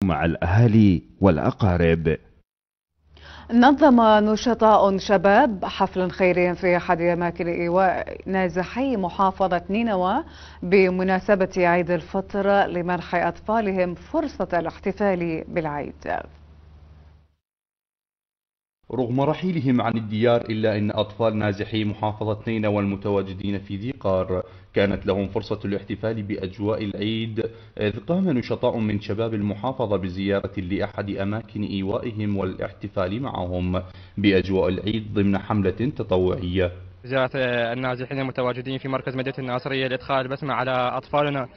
مع الأهالي والأقارب. نظم نشطاء شباب حفل خيري في أحد أماكن إيواء نازحي محافظة نينوى بمناسبة عيد الفطر لمنح أطفالهم فرصة الاحتفال بالعيد. رغم رحيلهم عن الديار إلا أن أطفال نازحي محافظة نينوى والمتواجدين في ذي قار كانت لهم فرصة الاحتفال بأجواء العيد، إذ قام نشطاء من شباب المحافظة بزيارة لأحد أماكن إيوائهم والاحتفال معهم بأجواء العيد ضمن حملة تطوعية. زيارة النازحين المتواجدين في مركز مدينة الناصرية لإدخال البسمة على أطفالنا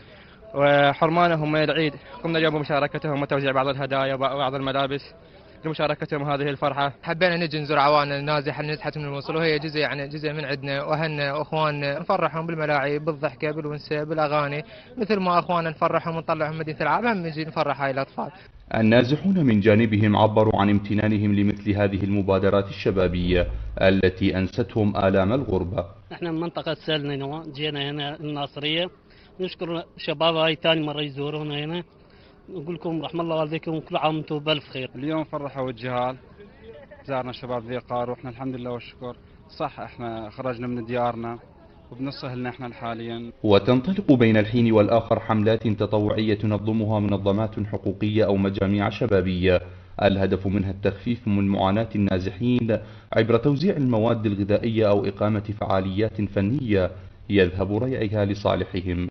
وحرمانهم من العيد، قمنا اليوم بمشاركتهم وتوزيع بعض الهدايا وبعض الملابس لمشاركتهم هذه الفرحة. حبينا نجي نزور عوائلنا النازحة اللي نزحت من الموصل، وهي جزء جزء من عندنا، واهلنا واخواننا نفرحهم بالملاعب بالضحكة بالونسة بالاغاني، مثل ما اخواننا نفرحهم ونطلعهم مدينة العاب، هم نجي نفرح هاي الاطفال. النازحون من جانبهم عبروا عن امتنانهم لمثل هذه المبادرات الشبابية التي أنستهم آلام الغربة. احنا من منطقة سلنا جينا هنا الناصرية، نشكر شباب هاي ثاني مرة يزورونا هنا، نقول لكم رحم الله والديكم وكل عام وانتم بألف خير. اليوم فرحوا الجهال، زارنا شباب ذي قار واحنا الحمد لله والشكر. صح احنا خرجنا من ديارنا وبنص اهلنا احنا حاليا. وتنطلق بين الحين والآخر حملات تطوعية تنظمها منظمات حقوقية أو مجاميع شبابية، الهدف منها التخفيف من معاناة النازحين عبر توزيع المواد الغذائية أو إقامة فعاليات فنية يذهب ريعها لصالحهم.